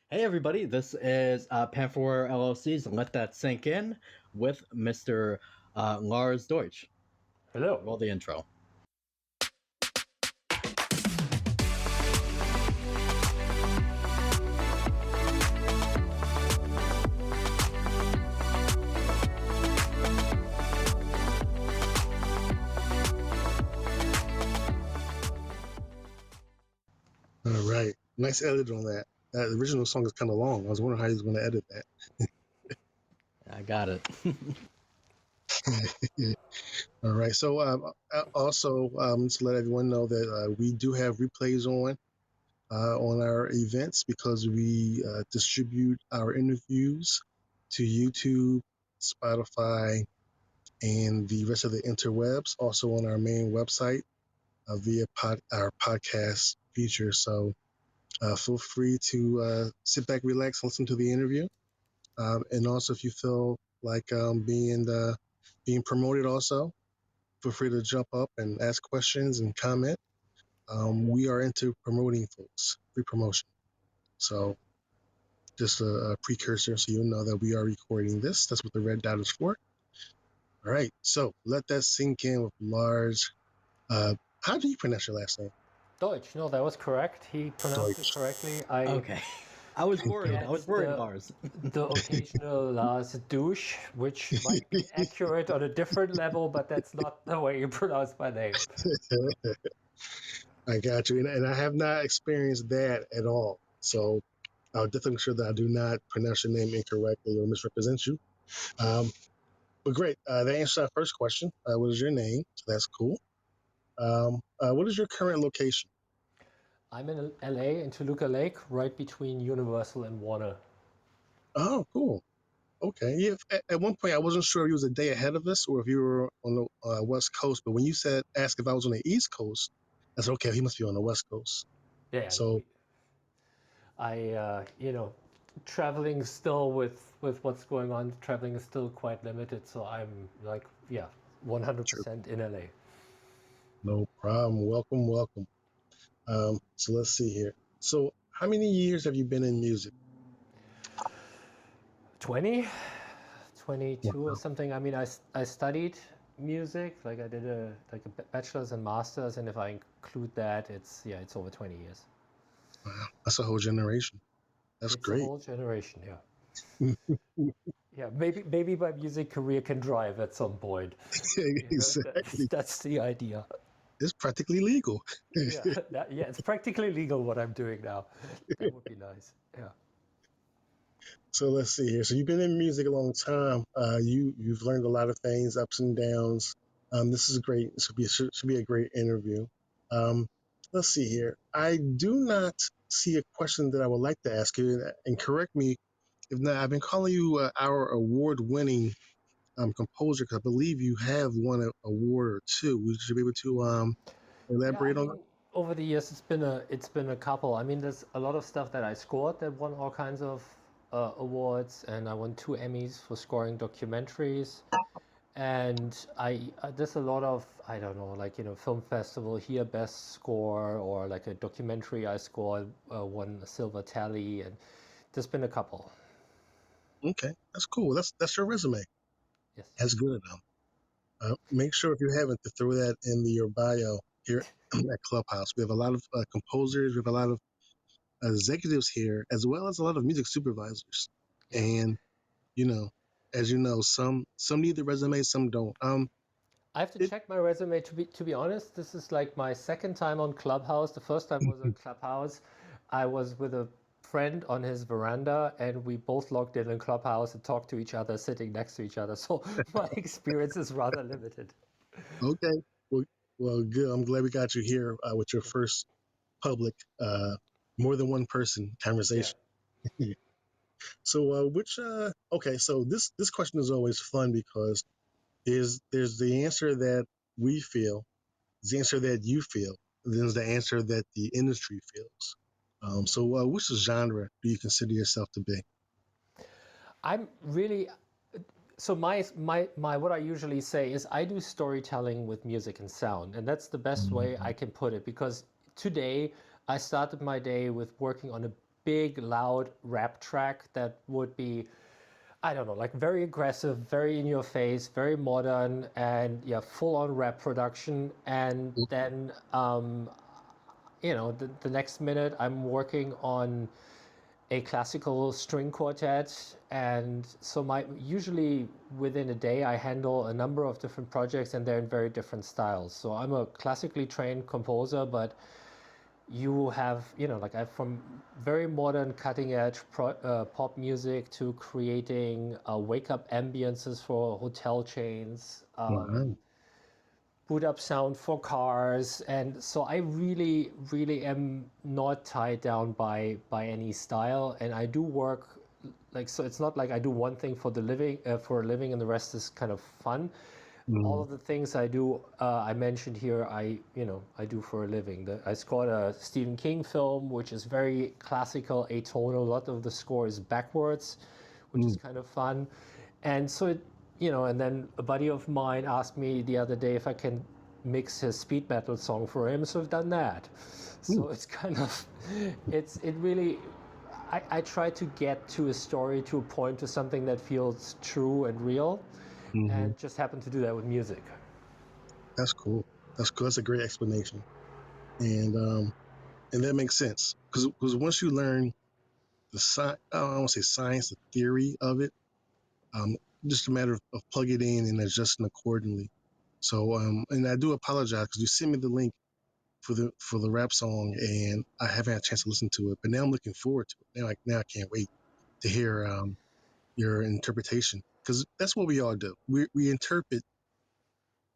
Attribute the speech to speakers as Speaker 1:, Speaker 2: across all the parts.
Speaker 1: Hey everybody, this is Panfurware LLC's Let That Sink In with Mr. Lars Deutsch.
Speaker 2: Hello.
Speaker 1: Roll the intro.
Speaker 3: All right. Nice edit on that. That original song is kind of long. I was wondering how he was going to edit that.
Speaker 1: I got it.
Speaker 3: All right. So also, to let everyone know that we do have replays on our events because we distribute our interviews to YouTube, Spotify, and the rest of the interwebs. Also on our main website via our podcast feature. So feel free to sit back, relax, and listen to the interview. And also, if you feel like being promoted, also feel free to jump up and ask questions and comment. We are into promoting folks, free promotion. So just a precursor, so you'll know that we are recording this. That's what the red dot is for. All right. So let that sink in with Lars. How do you pronounce your last name?
Speaker 2: Deutsch. No, that was correct. He pronounced it correctly.
Speaker 1: Okay. I was worried, Lars.
Speaker 2: The occasional Lars Deutsch, which might be accurate on a different level, but that's not the way you pronounce my name.
Speaker 3: I got you. And I have not experienced that at all. So I'll definitely make sure that I do not pronounce your name incorrectly or misrepresent you. But great. That answers our first question. What is your name? So that's cool. What is your current location?
Speaker 2: I'm in LA, in Toluca Lake, right between Universal and Warner.
Speaker 3: Oh, cool. Okay. Yeah. At one point, I wasn't sure if you was a day ahead of us or if you were on the West Coast. But when you asked if I was on the East Coast, I said, okay, he must be on the West Coast.
Speaker 2: Yeah.
Speaker 3: So
Speaker 2: traveling still with what's going on, traveling is still quite limited. So I'm 100% in LA.
Speaker 3: no problem. Welcome. So let's see here. So how many years have you been in music?
Speaker 2: 20, 22 or something. I mean, I studied music, like I did a bachelor's and master's, and if I include that, it's over 20 years.
Speaker 3: Wow, that's a whole generation. That's
Speaker 2: It's a
Speaker 3: great.
Speaker 2: whole generation, yeah. Yeah, maybe my music career can drive at some point.
Speaker 3: Exactly.
Speaker 2: That's the idea.
Speaker 3: It's practically legal.
Speaker 2: It's practically legal what I'm doing now. That would be nice. Yeah.
Speaker 3: So let's see here. So you've been in music a long time. You've learned a lot of things, ups and downs. This is great. This should be a great interview. Let's see here. I do not see a question that I would like to ask you, and correct me if not. I've been calling you our award-winning composer because I believe you have won an award or two. Would you be able to elaborate on that?
Speaker 2: Over the years, it's been a couple. I mean, there's a lot of stuff that I scored that won all kinds of awards, and I won 2 Emmys for scoring documentaries. And there's a lot of, I don't know, film festival here, best score, or like a documentary I scored, won a silver tally, and there's been a couple.
Speaker 3: Okay, that's cool. That's your resume.
Speaker 2: Yes.
Speaker 3: That's good enough. Make sure if you haven't to throw that in your bio here at Clubhouse. We have a lot of composers. We have a lot of executives here, as well as a lot of music supervisors.
Speaker 2: Yeah.
Speaker 3: And as you know, some need the resume, some don't.
Speaker 2: I have to check my resume to be honest. This is like my second time on Clubhouse. The first time was on Clubhouse. I was with a friend on his veranda, and we both logged in Clubhouse and talked to each other, sitting next to each other. So my experience is rather limited.
Speaker 3: Okay, well, good. I'm glad we got you here with your first public, more than one person conversation.
Speaker 2: Yeah.
Speaker 3: So, okay, so this question is always fun because there's the answer that we feel, there's the answer that you feel, and then there's the answer that the industry feels. So which genre do you consider yourself to be?
Speaker 2: I'm really my what I usually say is I do storytelling with music and sound, and that's the best way I can put it, because today I started my day with working on a big, loud rap track that would be, I don't know, like very aggressive, very in your face, very modern, and yeah, full on rap production. And then, the next minute I'm working on a classical string quartet. And so usually within a day I handle a number of different projects, and they're in very different styles. So I'm a classically trained composer, but you have, like from very modern cutting edge pop music to creating wake up ambiences for hotel chains,
Speaker 3: Wow.
Speaker 2: boot up sound for cars. And so I really, really am not tied down by any style. And I do work like, so it's not like I do one thing for a living and the rest is kind of fun. All of the things I do, I mentioned here, I do for a living. I scored a Stephen King film, which is very classical, atonal. A lot of the score is backwards, which is kind of fun. And so and then a buddy of mine asked me the other day if I can mix his speed metal song for him, so I've done that. So it's kind of, it really, I try to get to a story, to a point, to something that feels true and real, and just happen to do that with music.
Speaker 3: That's cool. That's cool. That's a great explanation, and that makes sense because once you learn I don't want to say science, the theory of it, um, just a matter of plug it in and adjusting accordingly. So, and I do apologize because you sent me the link for the rap song, and I haven't had a chance to listen to it, but now I'm looking forward to it. Now I can't wait to hear your interpretation, because that's what we all do. We interpret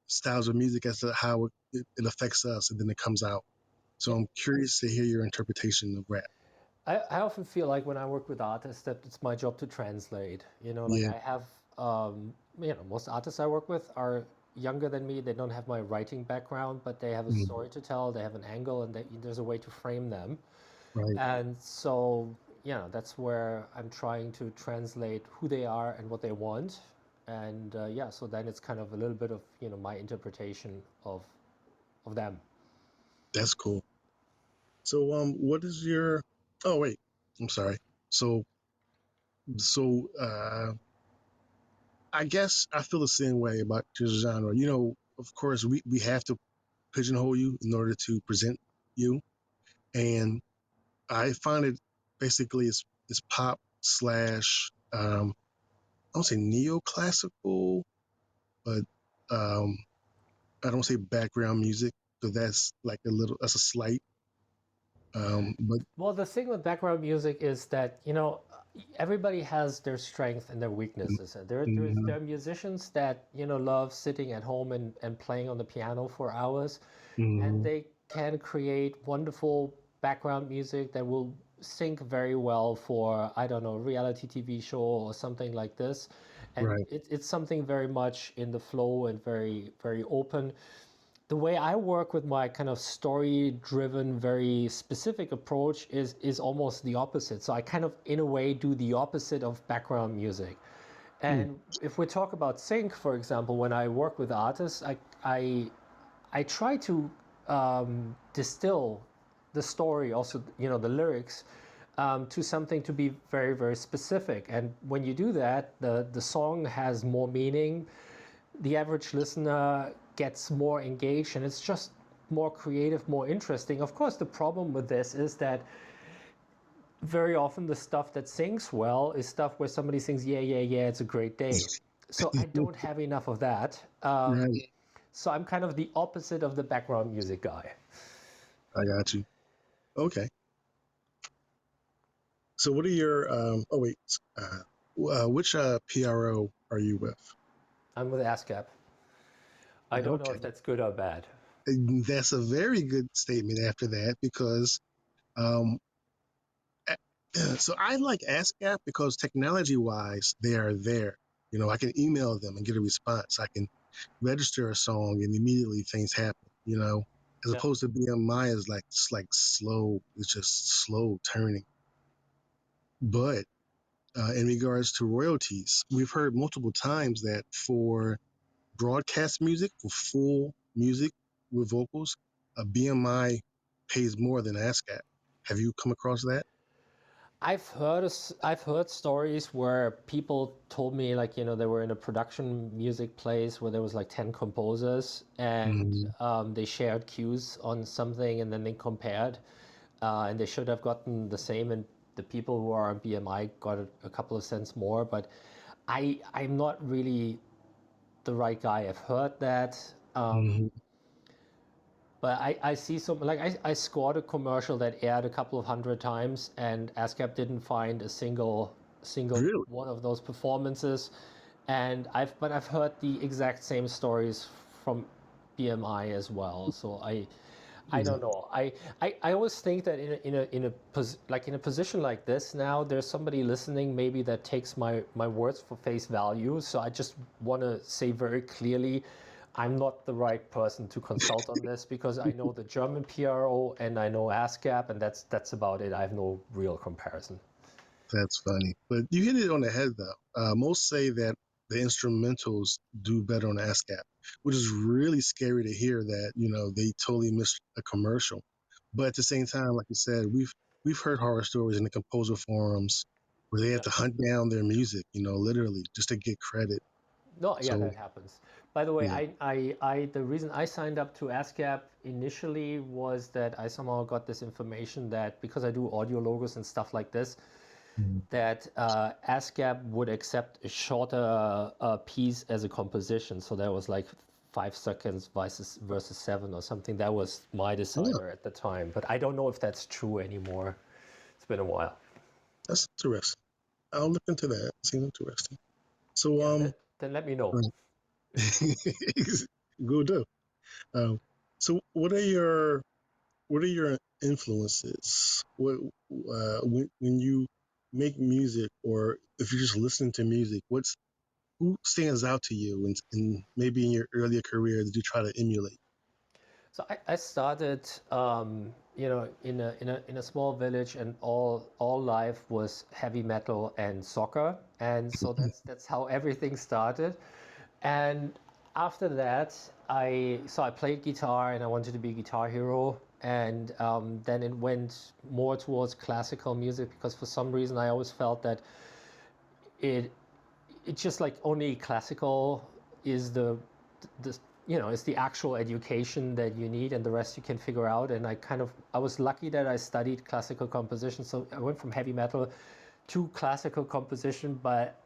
Speaker 3: styles of music as to how it affects us, and then it comes out. So I'm curious to hear your interpretation of rap.
Speaker 2: I often feel like when I work with artists that it's my job to translate. Like
Speaker 3: Yeah.
Speaker 2: I have, most artists I work with are younger than me. They don't have my writing background, but they have a story to tell. They have an angle, and there's a way to frame them.
Speaker 3: Right.
Speaker 2: And so, that's where I'm trying to translate who they are and what they want. And so then it's kind of a little bit of, my interpretation of them.
Speaker 3: That's cool. So what is your? Oh wait, I'm sorry. So so I guess I feel the same way about your genre. Of course, we have to pigeonhole you in order to present you, and I find it basically it's pop slash I don't say neoclassical, but um I don't say background music, because that's like that's a slight. But
Speaker 2: Well, the thing with background music is that, everybody has their strength and their weaknesses. And there are musicians that, love sitting at home and playing on the piano for hours, and they can create wonderful background music that will sync very well for, I don't know, a reality TV show or something like this. And
Speaker 3: right,
Speaker 2: it's something very much in the flow and very, very open. The way I work with my kind of story-driven, very specific approach is almost the opposite. So I kind of, in a way, do the opposite of background music. And if we talk about sync, for example, when I work with artists, I try to distill the story, also, the lyrics, to something to be very, very specific. And when you do that, the song has more meaning. The average listener gets more engaged, and it's just more creative, more interesting. Of course, the problem with this is that very often the stuff that sings well is stuff where somebody sings, yeah, yeah, yeah, it's a great day. So I don't have enough of that.
Speaker 3: right.
Speaker 2: So I'm kind of the opposite of the background music guy.
Speaker 3: I got you. Okay. So what are your? Oh wait. Which PRO are you with?
Speaker 2: I'm with ASCAP. I don't know
Speaker 3: Okay.
Speaker 2: if that's good or bad.
Speaker 3: And that's a very good statement after that, because um, so I like ASCAP because technology wise they are there. I can email them and get a response. I can register a song and immediately things happen. As
Speaker 2: Yeah.
Speaker 3: opposed to BMI is like just like slow. It's just slow turning. But in regards to royalties, we've heard multiple times that for broadcast music, for full music with vocals, a BMI pays more than ASCAP. Have you come across that?
Speaker 2: I've heard stories where people told me, like, they were in a production music place where there was like 10 composers, and
Speaker 3: Mhm.
Speaker 2: they shared cues on something, and then they compared, and they should have gotten the same, and the people who are on BMI got a couple of cents more. But I'm not really the right guy. I've heard that.
Speaker 3: Mhm.
Speaker 2: But I see some, like, I scored a commercial that aired a couple of hundred times, and ASCAP didn't find a single
Speaker 3: Really?
Speaker 2: one of those performances. And I've heard the exact same stories from BMI as well. So I don't know. I always think that in a position like this now, there's somebody listening maybe that takes my words for face value. So I just want to say very clearly, I'm not the right person to consult on this, because I know the German PRO and I know ASCAP, and that's about it. I have no real comparison.
Speaker 3: That's funny. But you hit it on the head, though. Most say that the instrumentals do better on ASCAP, which is really scary to hear that, they totally missed a commercial. But at the same time, like you said, we've heard horror stories in the composer forums where they had
Speaker 2: Yeah.
Speaker 3: to hunt down their music, literally just to get credit.
Speaker 2: No, yeah,
Speaker 3: So,
Speaker 2: that happens. By the way,
Speaker 3: yeah.
Speaker 2: the reason I signed up to ASCAP initially was that I somehow got this information that, because I do audio logos and stuff like this,
Speaker 3: Mhm.
Speaker 2: that ASCAP would accept a shorter piece as a composition. So that was like 5 seconds versus 7 or something. That was my
Speaker 3: Yeah,
Speaker 2: decider at the time, but I don't know if that's true anymore. It's been a while.
Speaker 3: that's interesting. I'll look into that. Seems interesting. So,
Speaker 2: Yeah, then let me know.
Speaker 3: go do. Um, so what are your influences? When you make music, or if you're just listening to music, who stands out to you, and maybe in your earlier career did you try to emulate?
Speaker 2: So I started, in a small village, and all life was heavy metal and soccer, and so that's how everything started. And after that, I played guitar, and I wanted to be a guitar hero, and then it went more towards classical music, because for some reason I always felt that it it's just like only classical is the is the actual education that you need, and the rest you can figure out. And I was lucky that I studied classical composition, so I went from heavy metal to classical composition. But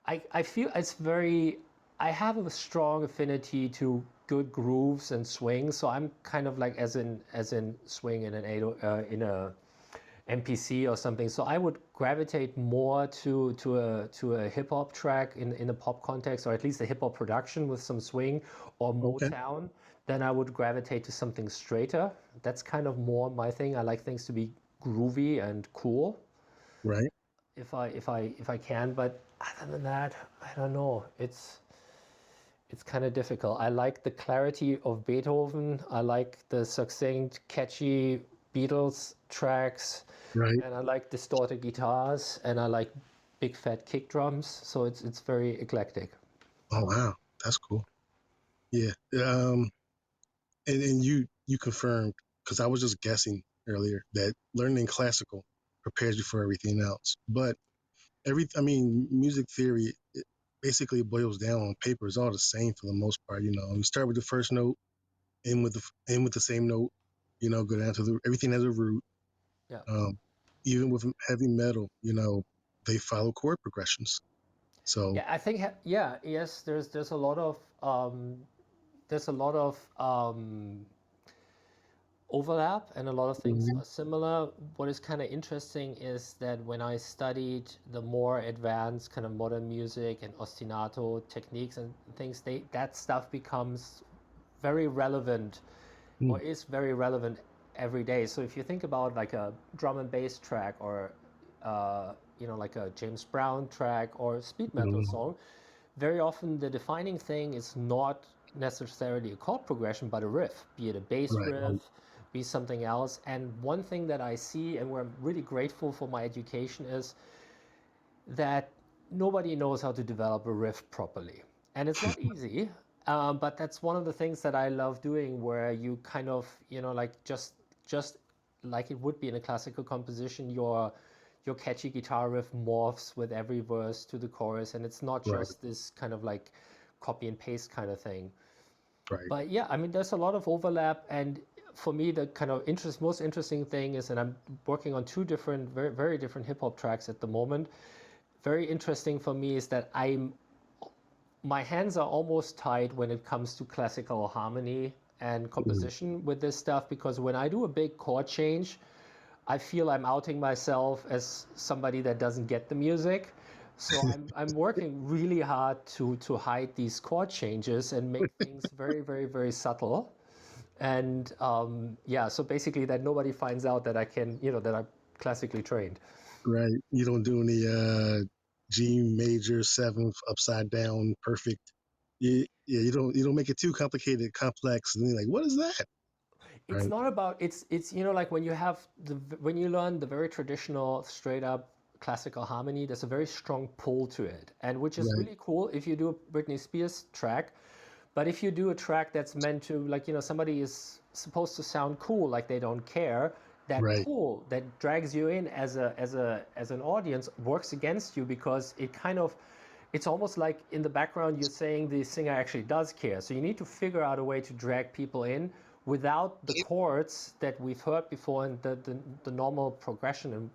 Speaker 2: I feel it's very, I have a strong affinity to good grooves and swings, so I'm kind of like, as in swing in in a MPC or something. So I would gravitate more to a hip hop track in a pop context, or at least a hip hop production with some swing or
Speaker 3: Okay,
Speaker 2: Motown. Then I would gravitate to something straighter. That's kind of more my thing. I like things to be groovy and cool,
Speaker 3: right.
Speaker 2: if I can. But other than that, I don't know. It's kind of difficult. I like the clarity of Beethoven. I like the succinct, catchy Beatles tracks,
Speaker 3: Right.
Speaker 2: and I like distorted guitars, and I like big fat kick drums. So it's very eclectic.
Speaker 3: Oh wow, that's cool. Yeah. And you confirmed, because I was just guessing earlier that learning classical prepares you for everything else. But music theory, it basically boils down on paper. It's all the same for the most part. You start with the first note, end with the same note. Go down to everything has a root.
Speaker 2: Yeah.
Speaker 3: Um, Even with heavy metal, they follow chord progressions. So,
Speaker 2: Yeah, I think yeah, yes, there's a lot of overlap, and a lot of things
Speaker 3: mhm,
Speaker 2: are similar. What is kind of interesting is that when I studied the more advanced kind of modern music and ostinato techniques and things, that stuff becomes very relevant,
Speaker 3: mm,
Speaker 2: or is very relevant every day. So if you think about like a drum and bass track, or like a James Brown track or speed metal
Speaker 3: mm,
Speaker 2: song, very often the defining thing is not necessarily a chord progression, but a riff, be it a bass
Speaker 3: right,
Speaker 2: riff, be something else. And one thing that I see, and where I'm really grateful for my education, is that nobody knows how to develop a riff properly. And it's not easy, but that's one of the things that I love doing, where you kind of, like just like it would be in a classical composition, your catchy guitar riff morphs with every verse to the chorus, and it's not
Speaker 3: Right.
Speaker 2: just this kind of like copy and paste kind of thing.
Speaker 3: Right.
Speaker 2: But yeah, I mean, there's a lot of overlap, and for me, the kind of most interesting thing is that I'm working on two different, very, very different hip hop tracks at the moment. Very interesting for me is that my hands are almost tied when it comes to classical harmony and composition with this stuff, because when I do a big chord change, I feel I'm outing myself as somebody that doesn't get the music. So I'm working really hard to hide these chord changes and make things very, very, very subtle. And yeah, so basically that nobody finds out that I can, that I'm classically trained.
Speaker 3: Right. You don't do any G major seventh upside down perfect. Yeah, you don't make it too complicated, complex, and you're like, what is that?
Speaker 2: It's
Speaker 3: Right.
Speaker 2: not about it's like when you learn the very traditional straight up classical harmony, there's a very strong pull to it, and which is
Speaker 3: Right.
Speaker 2: really cool if you do a Britney Spears track. But if you do a track that's meant to, like, somebody is supposed to sound cool, like they don't care, that
Speaker 3: Right.
Speaker 2: pull that drags you in as an audience works against you, because it's almost like in the background you're saying the singer actually does care. So you need to figure out a way to drag people in without the chords that we've heard before and the normal progression. And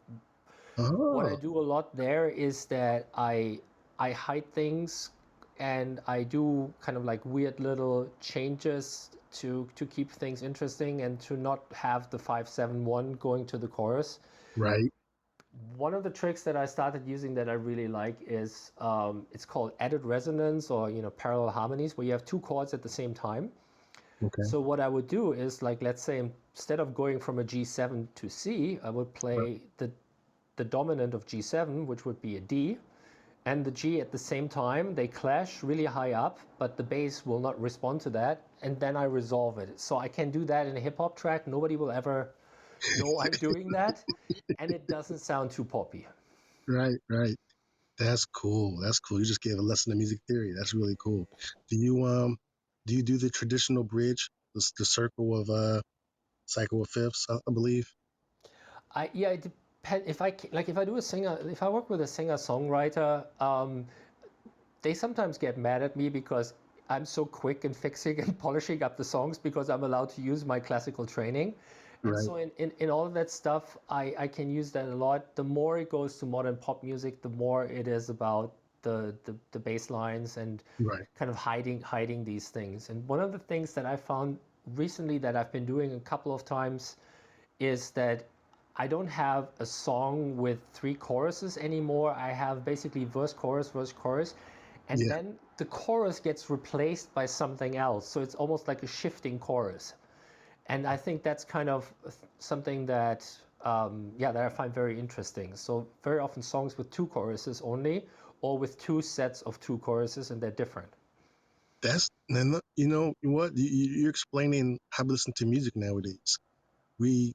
Speaker 2: what I
Speaker 3: Oh,
Speaker 2: do a lot there is that I hide things, and I do kind of like weird little changes to keep things interesting and to not have the 5-7-1 going to the chorus.
Speaker 3: right.
Speaker 2: One of the tricks that I started using that I really like is it's called added resonance, or parallel harmonies, where you have two chords at the same time.
Speaker 3: Okay.
Speaker 2: So what I would do is, like, let's say instead of going from a G7 to C, I would play the dominant of G7, which would be a D, and the G at the same time. They clash really high up, but the bass will not respond to that, and then I resolve it. So I can do that in a hip hop track. Nobody will ever know I'm doing that, and it doesn't sound too poppy.
Speaker 3: Right. Right. That's cool. That's cool. You just gave a lesson in music theory. That's really cool. Do you do the traditional bridge, the circle of cycle of fifths, I believe?
Speaker 2: Yeah, it depends. If I do a singer, if I work with a singer songwriter, they sometimes get mad at me because I'm so quick in fixing and polishing up the songs, because I'm allowed to use my classical training. And
Speaker 3: Right.
Speaker 2: so in all of that stuff, I can use that a lot. The more it goes to modern pop music, the more it is about the bass lines and
Speaker 3: Right.
Speaker 2: kind of hiding these things. And one of the things that I found recently that I've been doing a couple of times is that I don't have a song with three choruses anymore. I have basically verse, chorus, and
Speaker 3: Yeah.
Speaker 2: then the chorus gets replaced by something else. So it's almost like a shifting chorus. And I think that's kind of something that, that I find very interesting. So very often songs with two choruses only, or with two sets of two choruses, and they're different.
Speaker 3: That's and look, you know what you're explaining how we listen to music nowadays. We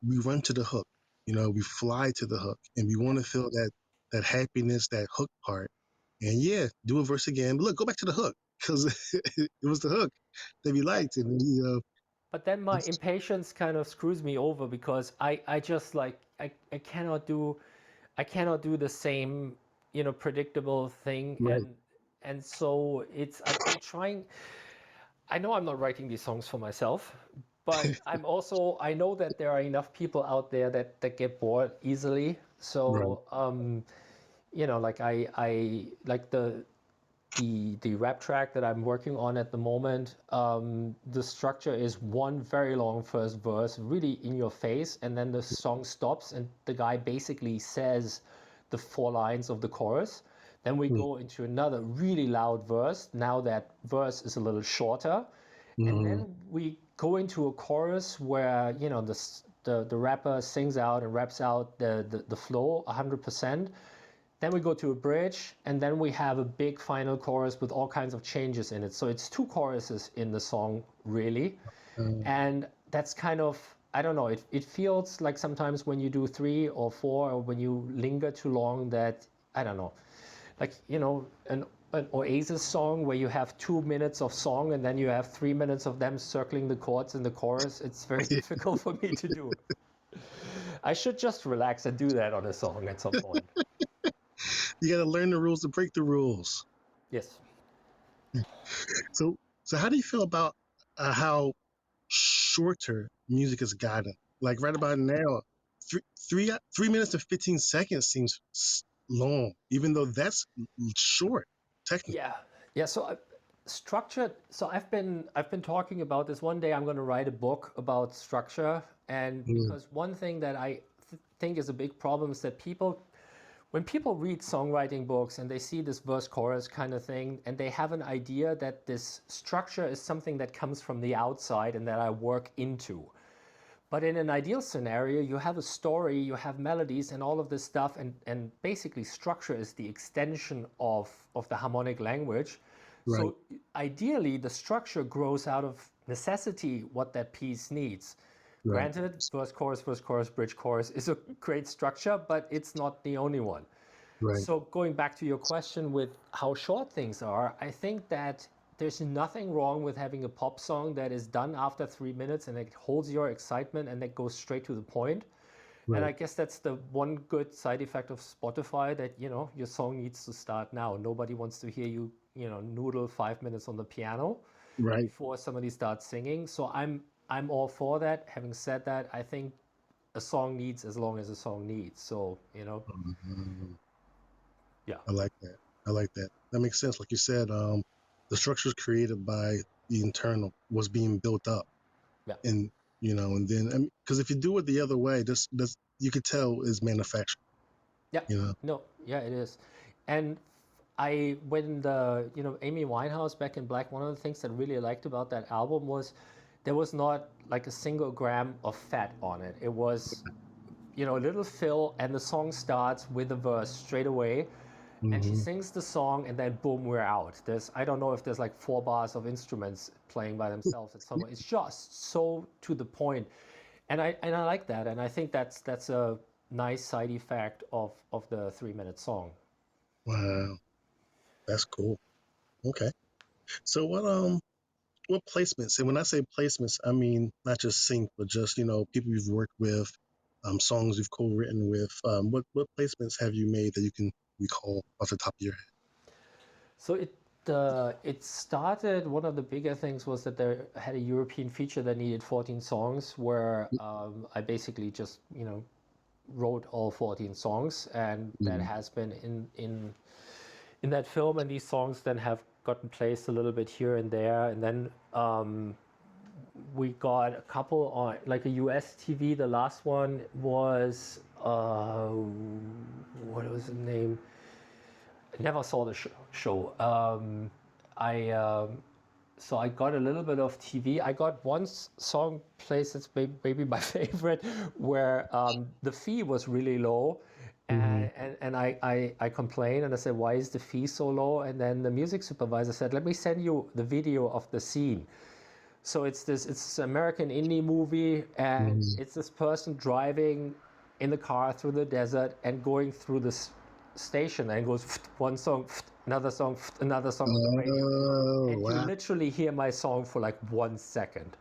Speaker 3: run to the hook. We fly to the hook, and we want to feel that happiness, that hook part. And yeah, do a verse again. But look, go back to the hook because it was the hook that we
Speaker 2: Yeah.
Speaker 3: liked, and
Speaker 2: But then my
Speaker 3: it's
Speaker 2: impatience kind of screws me over, because I just like I cannot do the same, predictable thing.
Speaker 3: right.
Speaker 2: And so I'm trying. I know I'm not writing these songs for myself, but I know that there are enough people out there that get bored easily.
Speaker 3: Right.
Speaker 2: So like I like the rap track that I'm working on at the moment. The structure is one very long first verse, really in your face, and then the song stops, and the guy basically says the four lines of the chorus. Then we go into another really loud verse. Now that verse is a little shorter, and
Speaker 3: Mm-hmm.
Speaker 2: then we go into a chorus where the rapper sings out and raps out the flow 100%. Then we go to a bridge, and then we have a big final chorus with all kinds of changes in it. So it's two choruses in the song, really. And that's kind of, I don't know, it feels like sometimes when you do 3 or 4, or when you linger too long, that, I don't know, like, an Oasis song where you have 2 minutes of song and then you have 3 minutes of them circling the chords in the chorus. It's very difficult for me to do. I should just relax and do that on a song at some point.
Speaker 3: You got to learn the rules to break the rules.
Speaker 2: Yes.
Speaker 3: So how do you feel about how shorter music has gotten? Like right about now, three minutes and 15 seconds seems long, even though that's short, technically.
Speaker 2: Yeah. So structure. So I've been talking about this. One day I'm going to write a book about structure, and because one thing that I think is a big problem is that when people read songwriting books and they see this verse chorus kind of thing, and they have an idea that this structure is something that comes from the outside and that I work into. But in an ideal scenario, you have a story, you have melodies and all of this stuff, and basically structure is the extension of the harmonic language.
Speaker 3: Right.
Speaker 2: So ideally, the structure grows out of necessity what that piece needs.
Speaker 3: Right.
Speaker 2: Granted, verse, chorus, bridge, chorus is a great structure, but it's not the only one.
Speaker 3: Right.
Speaker 2: So going back to your question with how short things are, I think that there's nothing wrong with having a pop song that is done after 3 minutes and it holds your excitement and it goes straight to the point.
Speaker 3: Right.
Speaker 2: And I guess that's the one good side effect of Spotify, that, you know, your song needs to start now. Nobody wants to hear you, you know, noodle 5 minutes on the piano
Speaker 3: Right.
Speaker 2: before somebody starts singing. So I'm all for that. Having said that, I think a song needs as long as a song needs. So, you know, yeah.
Speaker 3: I like that. I like that. That makes sense. Like you said, the structures created by the internal was being built up.
Speaker 2: Yeah.
Speaker 3: And, you know, and then, because if you do it the other way, this you could tell is manufactured.
Speaker 2: Yeah.
Speaker 3: You know?
Speaker 2: No, yeah, it is. And when Amy Winehouse, Back in Black, one of the things that I really liked about that album was there was not like a single gram of fat on it. It was, you know, a little fill, and the song starts with a verse straight away. And she sings the song, and then boom, we're out. I don't know if there's like 4 bars of instruments playing by themselves at some point. It's just so to the point. And I like that. And I think that's a nice side effect of the 3-minute song.
Speaker 3: Wow. That's cool. Okay. So what placements? And when I say placements, I mean not just sync, but just, you know, people you've worked with, songs you've co-written with. What placements have you made that you can recall off the top of your head?
Speaker 2: So it started. One of the bigger things was that they had a European feature that needed 14 songs, where I basically just, you know, wrote all 14 songs, and that has been in that film. And these songs then have gotten placed a little bit here and there, and then we got a couple on like a US TV. The last one was what was the name? I never saw the show. So I got a little bit of TV. I got one song placed that's maybe my favorite, where the fee was really low. And I complained and I said, why is the fee so low? And then the music supervisor said, let me send you the video of the scene. So it's this American indie movie, and it's this person driving in the car through the desert and going through this station, and goes one song, another song, another song on the radio.
Speaker 3: Oh,
Speaker 2: And
Speaker 3: wow.
Speaker 2: you literally hear my song for like 1 second.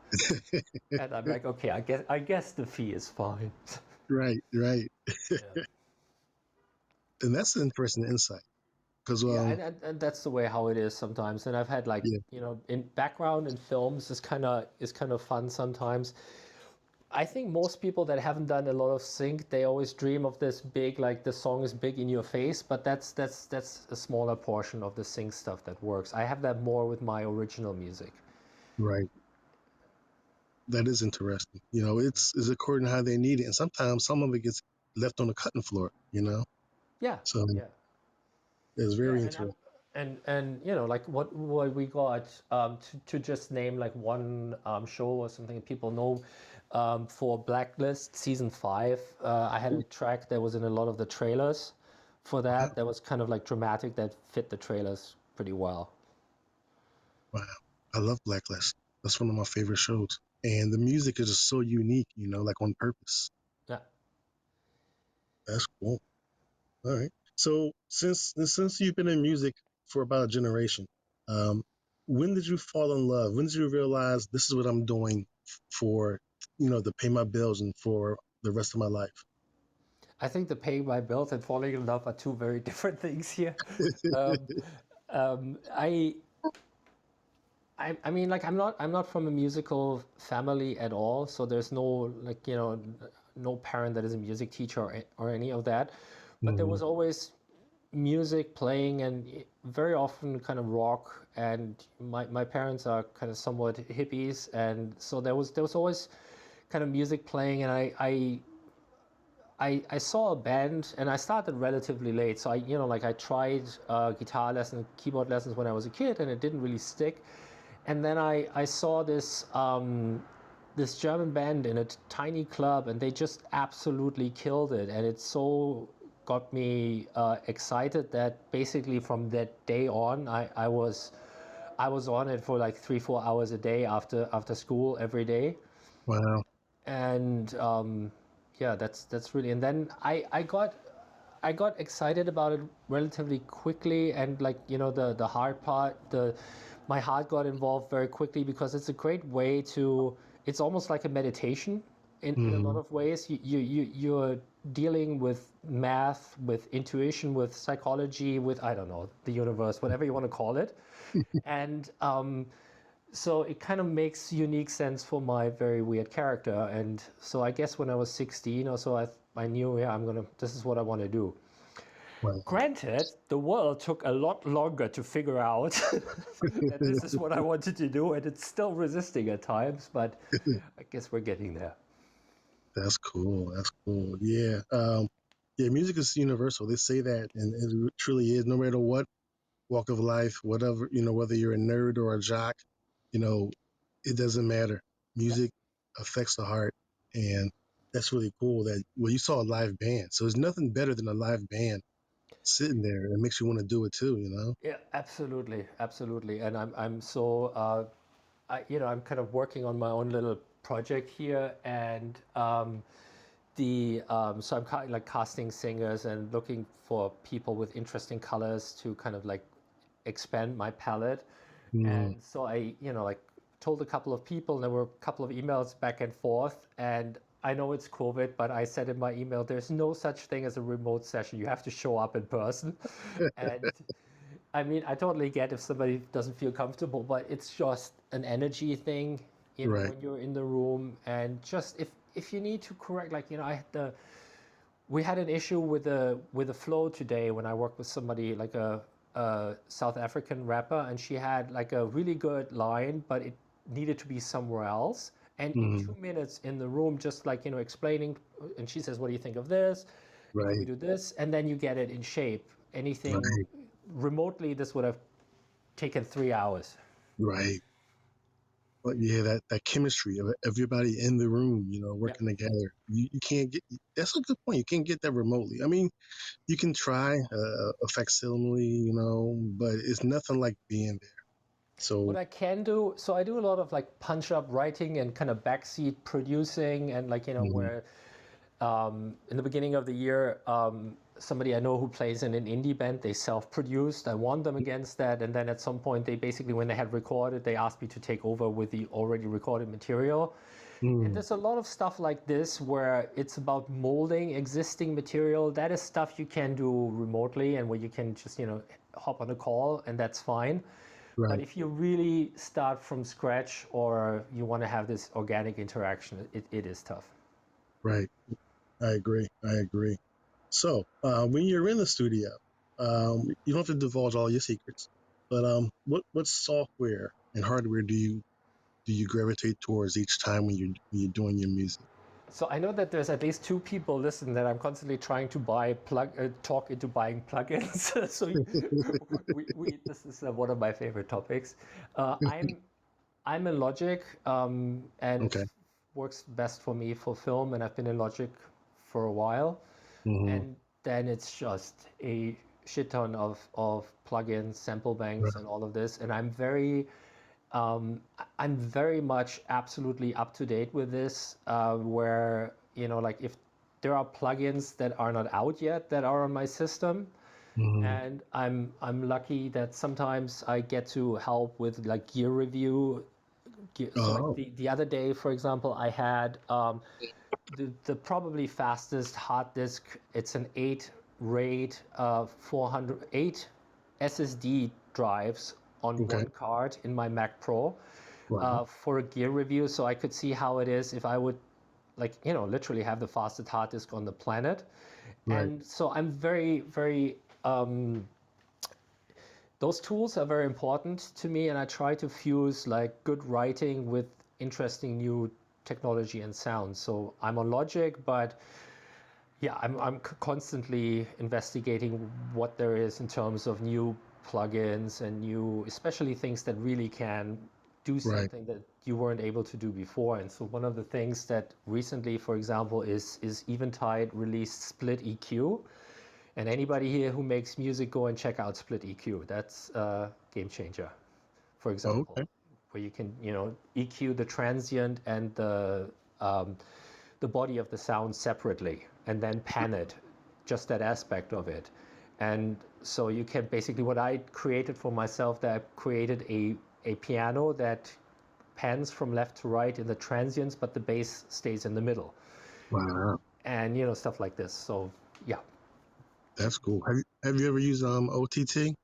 Speaker 2: And I'm like, okay, I guess the fee is fine.
Speaker 3: Right.
Speaker 2: Yeah.
Speaker 3: And that's an interesting insight. Because
Speaker 2: Yeah, and that's the way how it is sometimes. And I've had like,
Speaker 3: yeah.
Speaker 2: you know, in background in films is kind of fun sometimes. I think most people that haven't done a lot of sync, they always dream of this big, like the song is big in your face, but that's a smaller portion of the sync stuff that works. I have that more with my original music.
Speaker 3: Right. That is interesting. You know, it's according to how they need it, and sometimes some of it gets left on the cutting floor. You know,
Speaker 2: Yeah,
Speaker 3: so
Speaker 2: yeah.
Speaker 3: it's very
Speaker 2: Yeah,
Speaker 3: interesting.
Speaker 2: and you know, like what we got, to just name like one show or something people know, for Blacklist season 5, I had a track that was in a lot of the trailers for
Speaker 3: Wow.
Speaker 2: that was kind of like dramatic, that fit the trailers pretty well.
Speaker 3: Wow. I love Blacklist. That's one of my favorite shows, and the music is just so unique. You know, like on purpose.
Speaker 2: Yeah.
Speaker 3: That's cool. All right. So since you've been in music for about a generation, um, when did you fall in love? When did you realize this is what I'm doing for, you know, to pay my bills and for the rest of my life?
Speaker 2: I think the paying my bills and falling in love are two very different things here. Um, um, I, I mean, like I'm not from a musical family at all, so there's no like no parent that is a music teacher or any of that. But there
Speaker 3: Mhm.
Speaker 2: was always music playing and very often kind of rock. And my parents are kind of somewhat hippies, and so there was always kind of music playing, and I saw a band, and I started relatively late. So I tried guitar lessons, keyboard lessons when I was a kid, and it didn't really stick. And then I saw this German band in a tiny club, and they just absolutely killed it. And it so got me excited that basically from that day on, I was on it for like 3-4 hours a day after school every day.
Speaker 3: Wow.
Speaker 2: And yeah, that's really. And then I got excited about it relatively quickly, and like the hard part, my heart got involved very quickly because it's a great way to. It's almost like a meditation in a lot
Speaker 3: Mhm.
Speaker 2: of ways. You're dealing with math, with intuition, with psychology, with I don't know the universe, whatever you want to call it, and so it kind of makes unique sense for my very weird character. And so I guess when I was 16 or so, I knew, yeah, this is what I want to do.
Speaker 3: Wow.
Speaker 2: Granted, the world took a lot longer to figure out that this is what I wanted to do, and it's still resisting at times, but I guess we're getting there.
Speaker 3: That's cool. That's cool. Yeah. Yeah, music is universal. They say that, and it truly is. No matter what walk of life, whatever, whether you're a nerd or a jock, you know, it doesn't matter.
Speaker 2: Yeah.
Speaker 3: Music affects the heart, and that's really cool. You saw a live band, so there's nothing better than a live band sitting there. It makes you want to do it too.
Speaker 2: Yeah, absolutely, absolutely. And I'm so I'm kind of working on my own little project here, and so I'm kind of like casting singers and looking for people with interesting colors to kind of like expand my palette.
Speaker 3: Mm,
Speaker 2: And so I like told a couple of people, and there were a couple of emails back and forth. And I know it's COVID, but I said in my email, there's no such thing as a remote session. You have to show up in person. And I mean, I totally get if somebody doesn't feel comfortable, but it's just an energy thing,
Speaker 3: right.
Speaker 2: when you're in the room. And just if you need to correct, like, we had an issue with the flow today when I worked with somebody like a South African rapper, and she had like a really good line, but it needed to be somewhere else. And in
Speaker 3: Mm,
Speaker 2: 2 minutes in the room, just like explaining, and she says, "What do you think of this? And can we
Speaker 3: right.
Speaker 2: do this?" And then you get it in shape. Anything
Speaker 3: Right.
Speaker 2: remotely, this would have taken 3 hours.
Speaker 3: Right. But yeah, that chemistry of everybody in the room,
Speaker 2: Yeah.
Speaker 3: working together. You can't get. That's a good point. You can't get that remotely. I mean, you can try a facsimile, but it's nothing like being there. So,
Speaker 2: What I can do, so I do a lot of like punch up writing and kind of backseat producing, and like,
Speaker 3: mhm,
Speaker 2: where in the beginning of the year, somebody I know who plays in an indie band, they self-produced. I won them against that, and then at some point, they basically, when they had recorded, they asked me to take over with the already recorded material. And
Speaker 3: mm,
Speaker 2: there's a lot of stuff like this where it's about molding existing material. That is stuff you can do remotely, and where you can just hop on a call, and that's fine. But
Speaker 3: right,
Speaker 2: if you really start from scratch, or you want to have this organic interaction, it is tough.
Speaker 3: right. I agree. I agree. So, when you're in the studio, you don't have to divulge all your secrets, but what software and hardware do you gravitate towards each time when you're doing your music?
Speaker 2: So I know that there's at least two people listening that I'm constantly trying to talk into buying plugins. So this is one of my favorite topics. I'm in Logic, and it
Speaker 3: Okay.
Speaker 2: works best for me for film, and I've been in Logic for a while.
Speaker 3: Hmm.
Speaker 2: And then it's just a shit ton of plugins, sample banks,
Speaker 3: Right.
Speaker 2: and all of this. And I'm very much absolutely up to date with this, where, like if there are plugins that are not out yet that are on my system,
Speaker 3: Hmm.
Speaker 2: and I'm lucky that sometimes I get to help with like gear review. So like
Speaker 3: Oh.
Speaker 2: the other day, for example, I had the probably fastest hard disk. It's an 8 RAID 408 SSD drives on
Speaker 3: Okay.
Speaker 2: one card in my Mac Pro
Speaker 3: Wow.
Speaker 2: for a gear review, so I could see how it is if I would, like, literally have the fastest hard disk on the planet.
Speaker 3: Right.
Speaker 2: And so I'm very, very. Those tools are very important to me, and I try to fuse like good writing with interesting new technology and sound. So I'm on Logic, but yeah, I'm constantly investigating what there is in terms of new plugins and new, especially things that really can do
Speaker 3: Right.
Speaker 2: something that you weren't able to do before. And so one of the things that recently, for example, is Eventide released Split EQ. And anybody here who makes music, go and check out Split EQ. That's a game changer, for
Speaker 3: Oh,
Speaker 2: example,
Speaker 3: okay.
Speaker 2: where you can, EQ the transient and the body of the sound separately, and then pan it, just that aspect of it. And so you can basically, what I created for myself, that I created a piano that pans from left to right in the transients, but the bass stays in the middle,
Speaker 3: Wow.
Speaker 2: and stuff like this. So yeah.
Speaker 3: That's cool. Have you ever used OTT?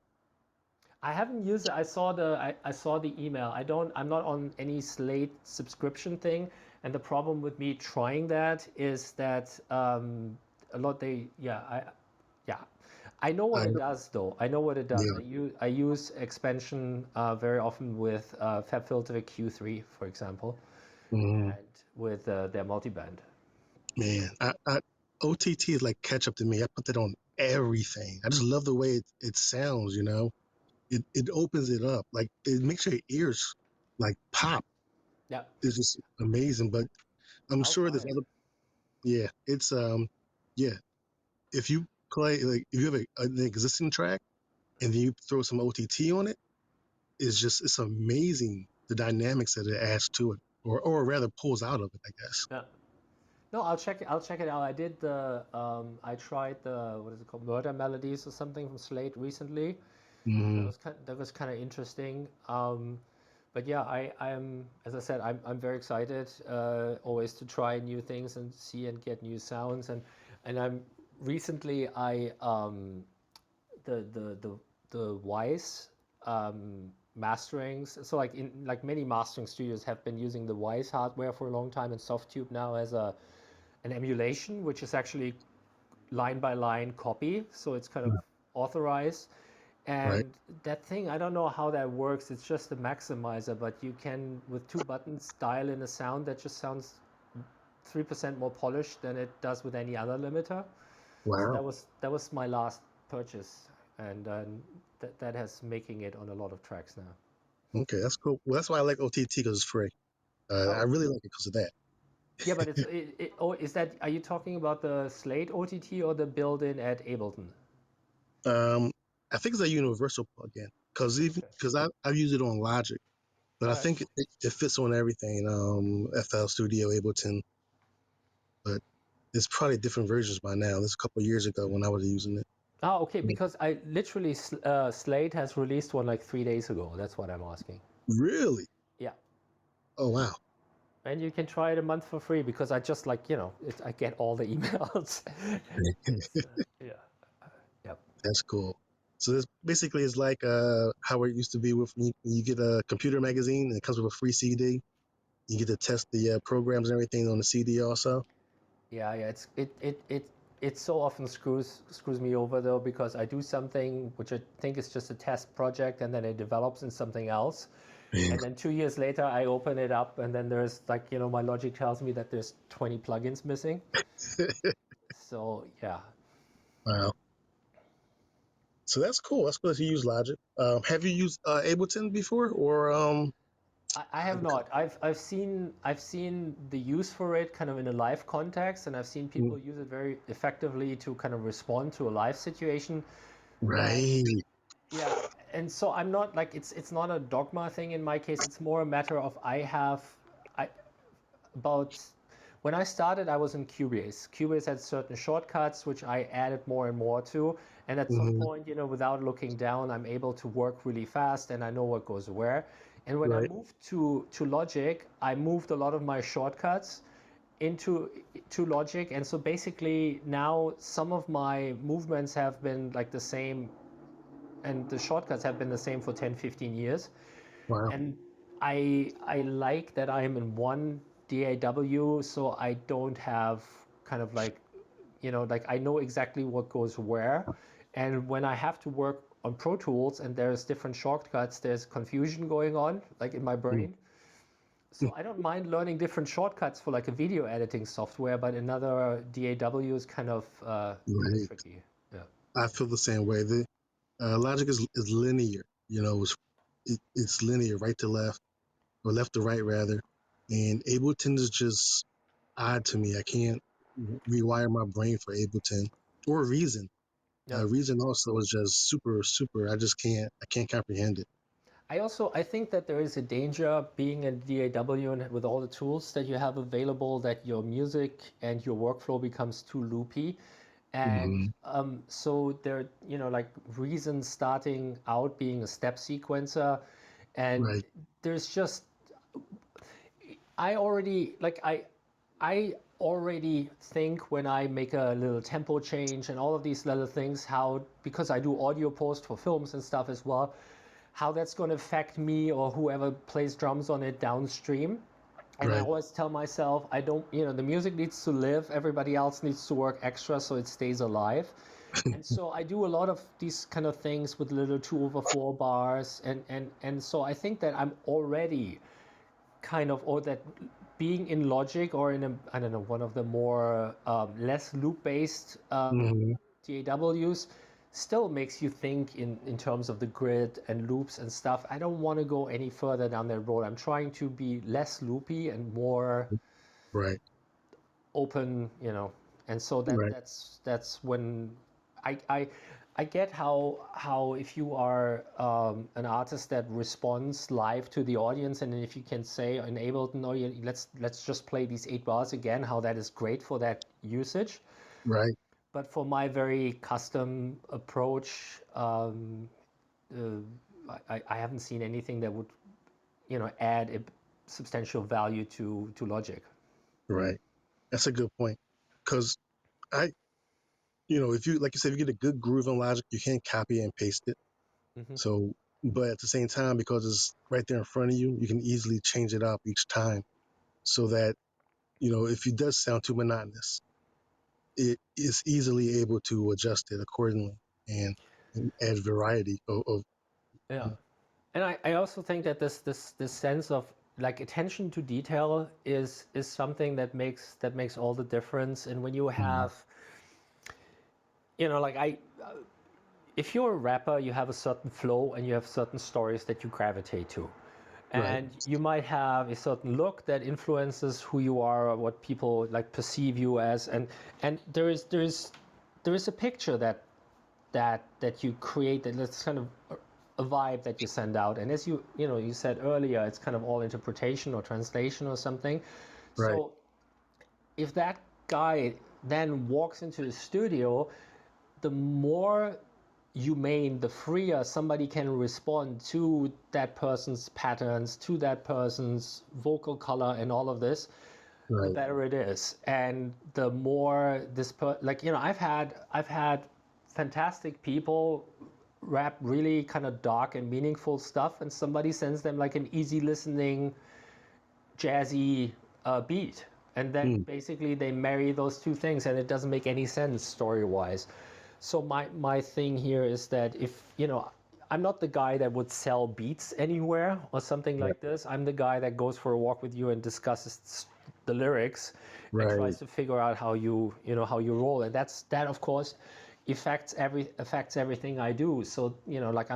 Speaker 2: I haven't used it. I saw the email. I'm not on any Slate subscription thing, and the problem with me trying that is that a lot they yeah yeah I know what
Speaker 3: I
Speaker 2: it does though. I know what it does.
Speaker 3: Yeah.
Speaker 2: I use expansion very often with FabFilter Q3, for example,
Speaker 3: Mhm.
Speaker 2: and with their multiband.
Speaker 3: Man, OTT is like ketchup to me. I put that on everything. I just love the way it sounds. It opens it up. Like it makes your ears like pop.
Speaker 2: Yeah,
Speaker 3: It's just amazing. But I'm
Speaker 2: I'll
Speaker 3: sure
Speaker 2: try
Speaker 3: there's
Speaker 2: it.
Speaker 3: other. Yeah, it's yeah. If you play like if you have an existing track and then you throw some OTT on it, it's amazing the dynamics that it adds to it, or rather pulls out of it, I guess.
Speaker 2: Yeah. No, I'll check it out. I tried the, what is it called, Murder Melodies or something from Slate recently.
Speaker 3: Mm-hmm.
Speaker 2: That was kind of interesting. But yeah, I'm, as I said, I'm very excited always to try new things and see and get new sounds. And I'm recently I the Wise masterings. So like many mastering studios have been using the Wise hardware for a long time, and Softtube now has an emulation, which is actually line by line copy. So it's kind of authorized.
Speaker 3: Right.
Speaker 2: And that thing, I don't know how that works. It's just a maximizer, but you can, with two buttons, dial in a sound that just sounds 3% more polished than it does with any other limiter. So
Speaker 3: Wow.
Speaker 2: that was my last purchase, and that has making it on a lot of tracks now.
Speaker 3: Okay, that's cool. Well, that's why I like OTT because it's free. I
Speaker 2: Oh,
Speaker 3: really like it because of that.
Speaker 2: yeah, but oh, are you talking about the Slate OTT or the built-in at Ableton?
Speaker 3: Um, I think it's a universal plugin
Speaker 2: Okay.
Speaker 3: because I've used it on Logic, but
Speaker 2: All
Speaker 3: I
Speaker 2: right.
Speaker 3: think it fits on everything. FL Studio, Ableton, but it's probably different versions by now. This is a couple of years ago when I was using it.
Speaker 2: Oh, okay, because I literally Slate has released one like 3 days ago. That's what I'm asking.
Speaker 3: Really?
Speaker 2: Yeah.
Speaker 3: Oh wow.
Speaker 2: And you can try it a month for free because I just like, I get all the emails. It's, yeah. Yep.
Speaker 3: That's cool. So this basically is like how it used to be with you get a computer magazine and it comes with a free CD. You get to test the programs and everything on the CD also.
Speaker 2: Yeah, yeah. It so often screws me over though, because I do something which I think is just a test project, and then it develops in something else.
Speaker 3: Man.
Speaker 2: And then 2 years later, I open it up, and then there's like, my logic tells me that there's 20 plugins missing. So yeah.
Speaker 3: Wow. So that's cool. That's cool that you use Logic. Have you used Ableton before, or
Speaker 2: I have not. I've seen the use for it kind of in a live context, and I've seen people use it very effectively to kind of respond to a live situation. And
Speaker 3: right?
Speaker 2: yeah, and so I'm not like, it's not a dogma thing in my case. It's more a matter of I about when I started, I was in Cubase. Cubase had certain shortcuts which I added more and more to, and at some
Speaker 3: Mm-hmm.
Speaker 2: point, without looking down, I'm able to work really fast, and I know what goes where. And when I
Speaker 3: Right.
Speaker 2: moved to Logic, I moved a lot of my shortcuts into Logic, and so basically now some of my movements have been like the same, and the shortcuts have been the same for 10-15 years.
Speaker 3: Wow.
Speaker 2: And I like that I'm in one DAW, so I don't have kind of like, like I know exactly what goes where. And when I have to work on Pro Tools and there's different shortcuts, there's confusion going on, like in my brain. So I don't mind learning different shortcuts for like a video editing software, but another DAW is kind of
Speaker 3: Right.
Speaker 2: tricky. Yeah.
Speaker 3: I feel the same way. The Logic is linear. It's linear, right to left, or left to right rather. And Ableton is just odd to me. I can't rewire my brain for Ableton or Reason.
Speaker 2: Yeah.
Speaker 3: Reason also is just super, super. I can't comprehend it.
Speaker 2: I think that there is a danger being a DAW and with all the tools that you have available that your music and your workflow becomes too loopy. And so there, like Reason starting out being a step sequencer, and
Speaker 3: Right,
Speaker 2: there's just I already like I already think when I make a little tempo change and all of these little things, how because I do audio post for films and stuff as well, how that's going to affect me or whoever plays drums on it downstream. And I
Speaker 3: right,
Speaker 2: always tell myself, I don't, the music needs to live, everybody else needs to work extra so it stays alive. And so I do a lot of these kind of things with little 2/4 bars. And so I think that I'm already kind of, or that being in Logic or in a, I don't know, one of the more less loop-based
Speaker 3: hmm
Speaker 2: DAWs still makes you think in terms of the grid and loops and stuff. I don't want to go any further down that road. I'm trying to be less loopy and more
Speaker 3: right,
Speaker 2: open, and so
Speaker 3: right,
Speaker 2: that's when I I I get how if you are an artist that responds live to the audience, and if you can say in Ableton, oh, let's just play these 8 bars again, how that is great for that usage.
Speaker 3: right,
Speaker 2: But for my very custom approach, uh, I haven't seen anything that would, add a substantial value to Logic.
Speaker 3: right. That's a good point. Because I, if you, like you said, if you get a good groove in Logic, you can't copy and paste it.
Speaker 2: Hmm.
Speaker 3: So, but at the same time, because it's right there in front of you, you can easily change it up each time so that, if it does sound too monotonous, it is easily able to adjust it accordingly and add variety of
Speaker 2: Yeah. And I also think that this sense of like attention to detail is something that makes all the difference. And when you have, like if you're a rapper, you have a certain flow and you have certain stories that you gravitate to.
Speaker 3: right,
Speaker 2: And you might have a certain look that influences who you are or what people like perceive you as. And there is a picture that you create, that's kind of a vibe that you send out. And as you said earlier, it's kind of all interpretation or translation or something.
Speaker 3: right,
Speaker 2: So if that guy then walks into the studio, the more humane, the freer somebody can respond to that person's patterns, to that person's vocal color and all of this, the
Speaker 3: right,
Speaker 2: better it is. And the more I've had fantastic people rap really kind of dark and meaningful stuff, and somebody sends them like an easy listening jazzy beat, and then
Speaker 3: mm,
Speaker 2: basically they marry those two things, and it doesn't make any sense story wise. So my thing here is that if I'm not the guy that would sell beats anywhere or something
Speaker 3: right,
Speaker 2: like this. I'm the guy that goes for a walk with you and discusses the lyrics and
Speaker 3: right,
Speaker 2: tries to figure out how you roll. And that of course affects everything I do. So like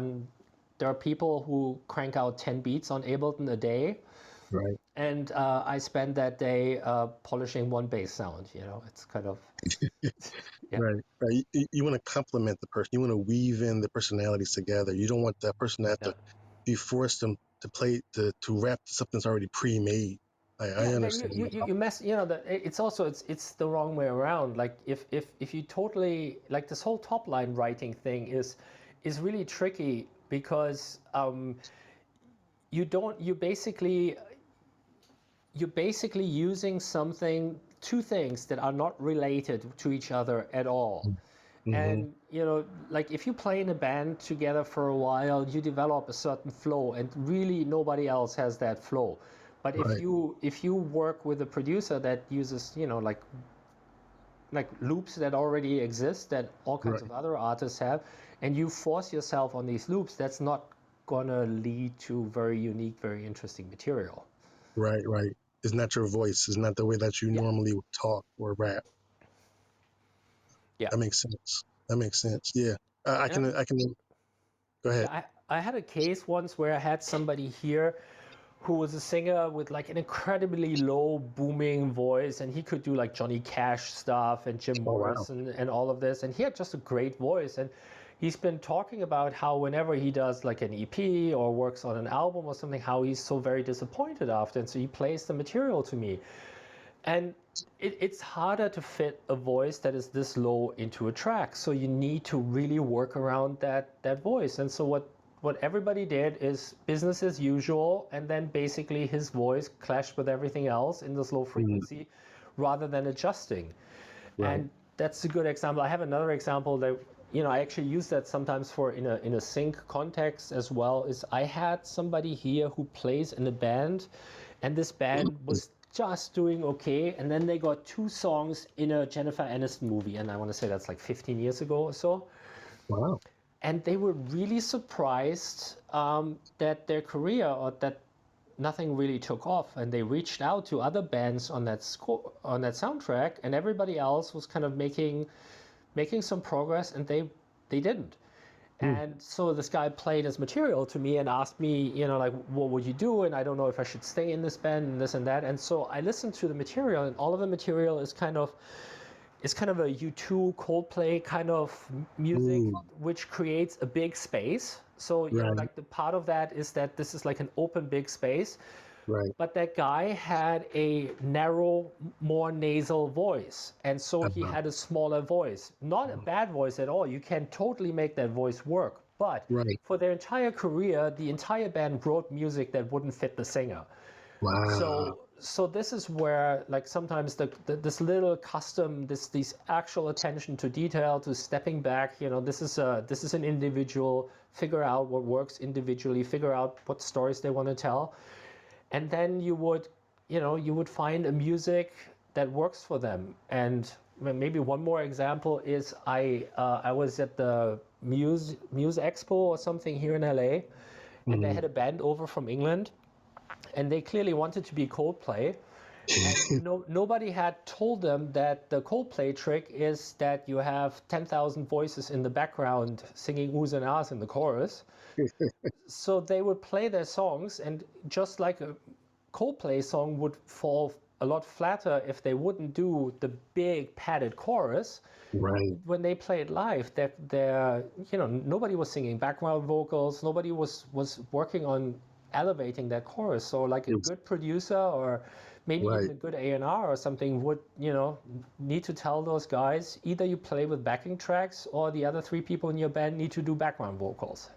Speaker 2: there are people who crank out 10 beats on Ableton a day,
Speaker 3: right.
Speaker 2: and I spend that day polishing one bass sound. It's kind of yeah.
Speaker 3: Right, right. You want to complement the person. You want to weave in the personalities together. You don't want that person to have
Speaker 2: Yeah.
Speaker 3: to be forced to play to rap something that's already pre-made. I
Speaker 2: Yeah, and then
Speaker 3: understand.
Speaker 2: you mess, it's also it's the wrong way around. Like if you totally like this whole top line writing thing is really tricky because you don't you're basically using something two things that are not related to each other at all.
Speaker 3: Mm-hmm.
Speaker 2: And like if you play in a band together for a while, you develop a certain flow, and really nobody else has that flow. But
Speaker 3: Right.
Speaker 2: if you work with a producer that uses like loops that already exist that all kinds
Speaker 3: Right.
Speaker 2: of other artists have, and you force yourself on these loops, that's not gonna lead to very unique, very interesting material.
Speaker 3: Right. Right. It's not your voice. It's not the way that you
Speaker 2: Yeah.
Speaker 3: normally would talk or rap.
Speaker 2: Yeah.
Speaker 3: That makes sense. That makes sense. Yeah. I
Speaker 2: And
Speaker 3: can. I can. Go ahead.
Speaker 2: yeah, I had a case once where I had somebody here who was a singer with like an incredibly low booming voice, and he could do like Johnny Cash stuff and Jim
Speaker 3: Oh wow.
Speaker 2: Morrison and all of this, and he had just a great voice. And he's been talking about how whenever he does like an EP or works on an album or something, how he's so very disappointed after, and so he plays the material to me. And it's harder to fit a voice that is this low into a track, so you need to really work around that voice. And so what everybody did is business as usual, and then basically his voice clashed with everything else in this low frequency rather than adjusting.
Speaker 3: Right.
Speaker 2: And that's a good example. I have another example that I actually use that sometimes for in a sync context as well. Is I had somebody here who plays in a band, and this band was just doing okay, and then they got two songs in a Jennifer Aniston movie, and I want to say that's like 15 years ago or so.
Speaker 3: Wow.
Speaker 2: And they were really surprised that their career, or that nothing really took off, and they reached out to other bands on that soundtrack, and everybody else was kind of making some progress, and they didn't. And so this guy played his material to me and asked me, like, what would you do? And I don't know if I should stay in this band and this and that. And so I listened to the material, and all of the material is kind of a U2 Coldplay kind of music,
Speaker 3: Ooh.
Speaker 2: which creates a big space. So,
Speaker 3: Right.
Speaker 2: like the part of that is that this is like an open big space.
Speaker 3: Right.
Speaker 2: But that guy had a narrow, more nasal voice. And so he
Speaker 3: Uh-huh.
Speaker 2: had a smaller voice. Not a bad voice at all. You can totally make that voice work. But
Speaker 3: Right.
Speaker 2: for their entire career, the entire band wrote music that wouldn't fit the singer.
Speaker 3: Wow.
Speaker 2: So this is where like sometimes this little custom, these actual attention to detail, to stepping back, this is an individual, figure out what works individually, figure out what stories they want to tell, and then you would find a music that works for them. And maybe one more example is I was at the Muse Expo or something here in LA, and they had a band over from England, and they clearly wanted to be Coldplay. And nobody had told them that the Coldplay trick is that you have 10,000 voices in the background singing oohs and ahs in the chorus. So they would play their songs, and just like a Coldplay song would fall a lot flatter if they wouldn't do the big padded chorus.
Speaker 3: Right.
Speaker 2: When they played live, they're nobody was singing background vocals, nobody was working on elevating that chorus. So like a
Speaker 3: It's
Speaker 2: good producer, or maybe even
Speaker 3: right.
Speaker 2: a good A&R or something, would need to tell those guys, either you play with backing tracks, or the other three people in your band need to do background vocals.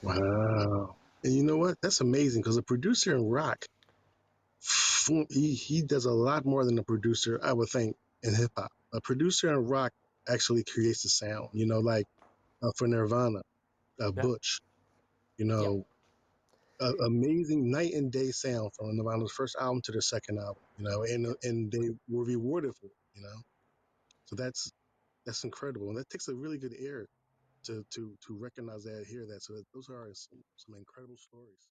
Speaker 3: Wow. And you know what? That's amazing because a producer in rock, he does a lot more than a producer, I would think, in hip hop. A producer in rock actually creates the sound, like for Nirvana,
Speaker 2: Yeah.
Speaker 3: Butch,
Speaker 2: Yep.
Speaker 3: amazing night and day sound from Nirvana's first album to their second album, and they were rewarded for it. So that's incredible. And that takes a really good ear to recognize that, hear that. So those are some incredible stories.